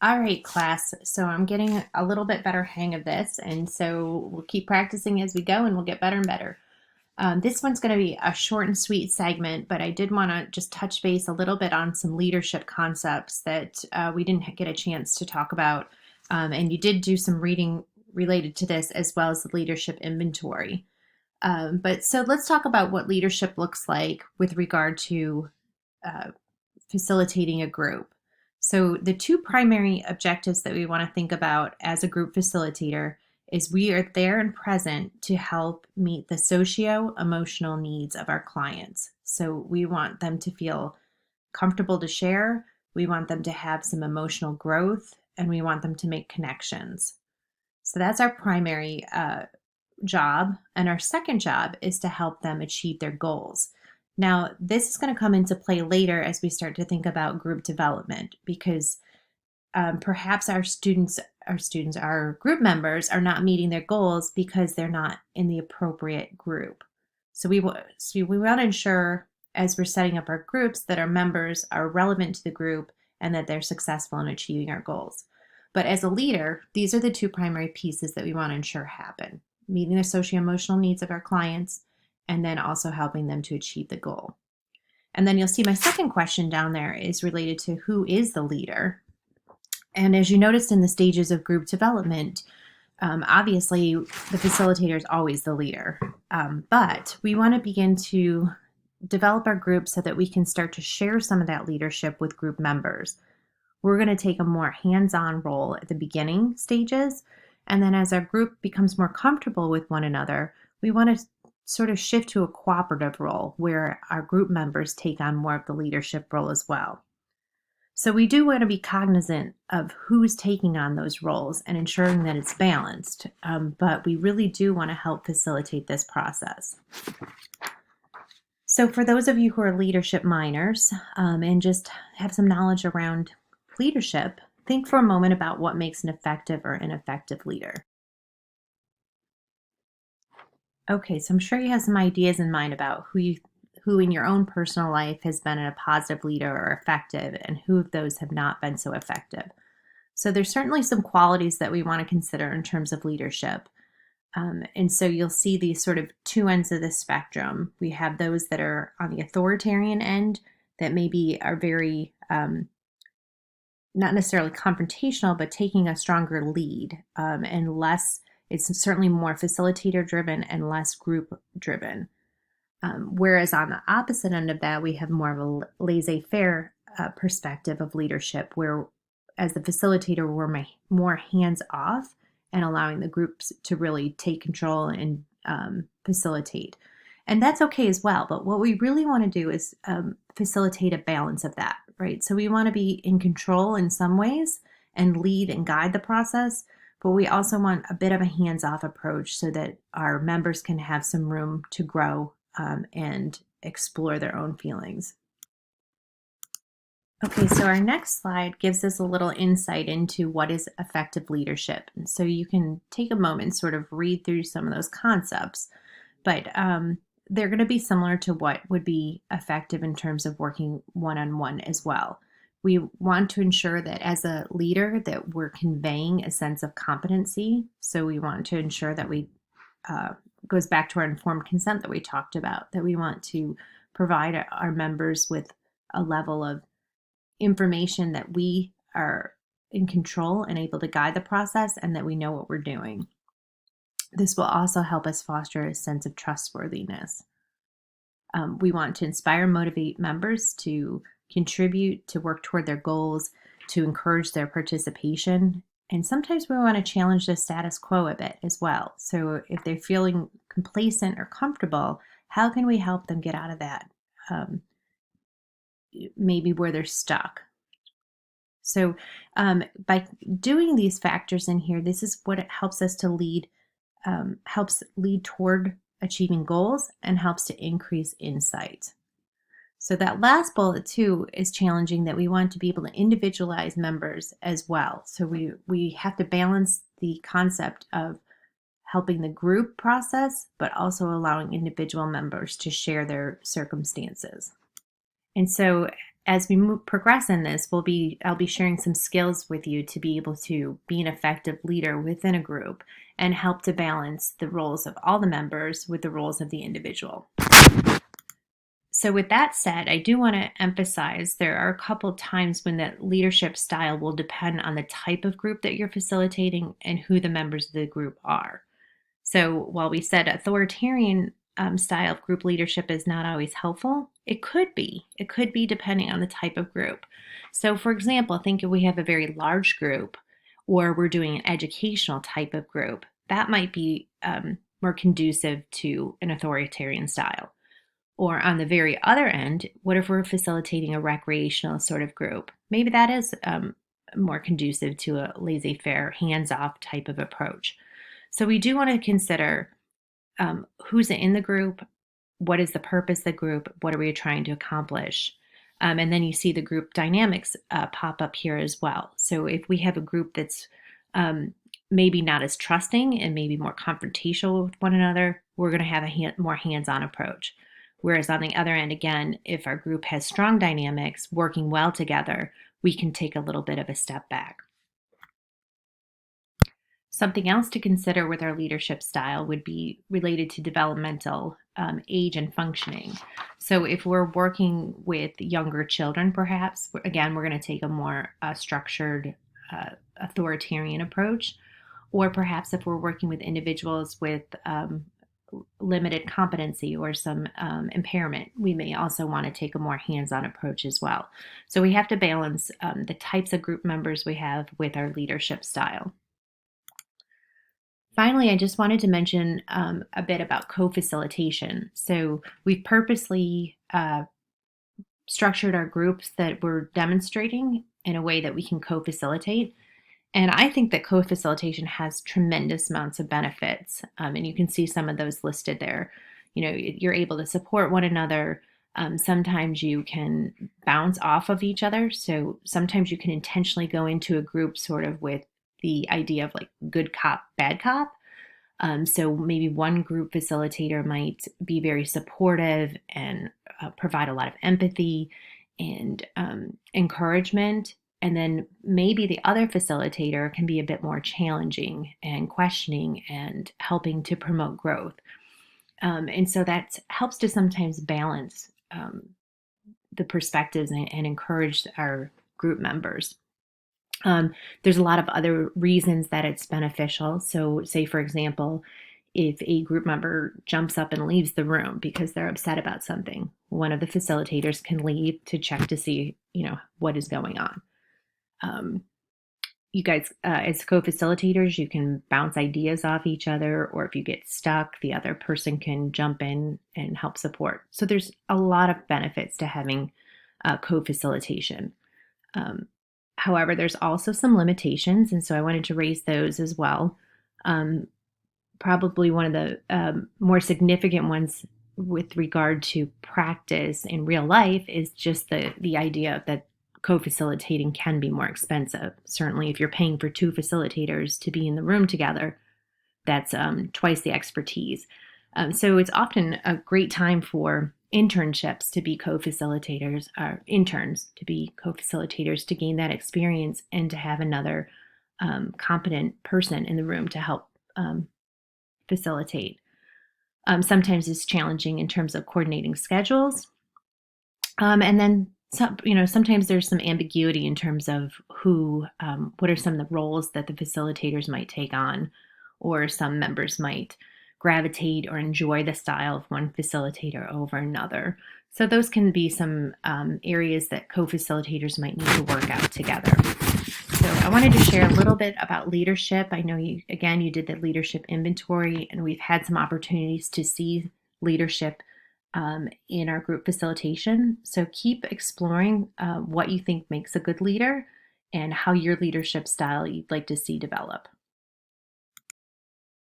All right, class. So I'm getting a little bit better hang of this, and so we'll keep practicing as we go, and we'll get better and better. This one's going to be a short and sweet segment, but I did want to just touch base a little bit on some leadership concepts that we didn't get a chance to talk about. And you did do some reading related to this as well as the leadership inventory. But so let's talk about what leadership looks like with regard to uh, facilitating a group. So, the two primary objectives that we want to think about as a group facilitator is we are there and present to help meet the socio emotional needs of our clients. So, we want them to feel comfortable to share, we want them to have some emotional growth, and we want them to make connections. So, that's our primary job. And our second job is to help them achieve their goals. Now, this is going to come into play later as we start to think about group development because perhaps our group members are not meeting their goals because they're not in the appropriate group. So we want to ensure as we're setting up our groups that our members are relevant to the group and that they're successful in achieving our goals. But as a leader, these are the two primary pieces that we want to ensure happen: meeting the socio-emotional needs of our clients, and then also helping them to achieve the goal. And then you'll see my second question down there is related to who is the leader. And as you noticed in the stages of group development, obviously the facilitator is always the leader. But we want to begin to develop our group so that we can start to share some of that leadership with group members. We're going to take a more hands-on role at the beginning stages. And then as our group becomes more comfortable with one another, we want to sort of shift to a cooperative role where our group members take on more of the leadership role as well. So we do want to be cognizant of who's taking on those roles and ensuring that it's balanced, but we really do want to help facilitate this process. So for those of you who are leadership minors and just have some knowledge around leadership, think for a moment about what makes an effective or ineffective leader. Okay, so I'm sure you have some ideas in mind about who in your own personal life has been a positive leader or effective, and who of those have not been so effective. So there's certainly some qualities that we want to consider in terms of leadership. And so you'll see these sort of two ends of the spectrum. We have those that are on the authoritarian end that maybe are very not necessarily confrontational, but taking a stronger lead and less, it's certainly more facilitator driven and less group driven. Whereas on the opposite end of that, we have more of a laissez-faire perspective of leadership, where as the facilitator, we're more hands off and allowing the groups to really take control and facilitate. And that's okay as well. But what we really want to do is facilitate a balance of that, right? So we want to be in control in some ways and lead and guide the process, but we also want a bit of a hands-off approach so that our members can have some room to grow and explore their own feelings. Okay, so our next slide gives us a little insight into what is effective leadership. And so you can take a moment and sort of read through some of those concepts, but they're going to be similar to what would be effective in terms of working one-on-one as well. We want to ensure that as a leader that we're conveying a sense of competency. So we want to ensure that we goes back to our informed consent that we talked about, that we want to provide our members with a level of information that we are in control and able to guide the process and that we know what we're doing. This will also help us foster a sense of trustworthiness. We want to inspire and motivate members to contribute, to work toward their goals, to encourage their participation. And sometimes we want to challenge the status quo a bit as well. So if they're feeling complacent or comfortable, how can we help them get out of that? Maybe where they're stuck. So by doing these factors in here, this is what it helps us to lead, helps lead toward achieving goals and helps to increase insight. So that last bullet too is challenging, that we want to be able to individualize members as well. So we have to balance the concept of helping the group process, but also allowing individual members to share their circumstances. And so as we progress in this, I'll be sharing some skills with you to be able to be an effective leader within a group and help to balance the roles of all the members with the roles of the individual. So with that said, I do want to emphasize there are a couple times when that leadership style will depend on the type of group that you're facilitating and who the members of the group are. So while we said authoritarian style of group leadership is not always helpful, it could be. It could be depending on the type of group. So for example, think if we have a very large group or we're doing an educational type of group, that might be more conducive to an authoritarian style. Or on the very other end, what if we're facilitating a recreational sort of group? Maybe that is more conducive to a laissez-faire, hands-off type of approach. So we do want to consider who's in the group, what is the purpose of the group, what are we trying to accomplish? And then you see the group dynamics pop up here as well. So if we have a group that's maybe not as trusting and maybe more confrontational with one another, we're going to have a more hands-on approach. Whereas on the other end, again, if our group has strong dynamics working well together, we can take a little bit of a step back. Something else to consider with our leadership style would be related to developmental age and functioning. So if we're working with younger children, perhaps, again, we're going to take a more structured authoritarian approach. Or perhaps if we're working with individuals with limited competency or some impairment, we may also want to take a more hands-on approach as well. So we have to balance the types of group members we have with our leadership style. Finally, I just wanted to mention a bit about co-facilitation. So we've purposely structured our groups that we're demonstrating in a way that we can co-facilitate. And I think that co-facilitation has tremendous amounts of benefits. And you can see some of those listed there. You know, you're able to support one another. Sometimes you can bounce off of each other. So sometimes you can intentionally go into a group sort of with the idea of like good cop, bad cop. So maybe one group facilitator might be very supportive and provide a lot of empathy and encouragement. And then maybe the other facilitator can be a bit more challenging and questioning and helping to promote growth. And so that helps to sometimes balance the perspectives and encourage our group members. There's a lot of other reasons that it's beneficial. So say, for example, if a group member jumps up and leaves the room because they're upset about something, one of the facilitators can leave to check to see, you know, what is going on. You guys, as co-facilitators, you can bounce ideas off each other, or if you get stuck, the other person can jump in and help support. So there's a lot of benefits to having co-facilitation. However, there's also some limitations, and so I wanted to raise those as well. Probably one of the more significant ones with regard to practice in real life is just the idea that co-facilitating can be more expensive. Certainly, if you're paying for two facilitators to be in the room together, that's twice the expertise. So it's often a great time for internships to be co-facilitators, or interns to be co-facilitators to gain that experience and to have another competent person in the room to help facilitate. Sometimes it's challenging in terms of coordinating schedules. And then sometimes there's some ambiguity in terms of what are some of the roles that the facilitators might take on, or some members might gravitate or enjoy the style of one facilitator over another. So those can be some areas that co-facilitators might need to work out together. So I wanted to share a little bit about leadership. I know you did the leadership inventory, and we've had some opportunities to see leadership in our group facilitation. So keep exploring what you think makes a good leader and how your leadership style you'd like to see develop.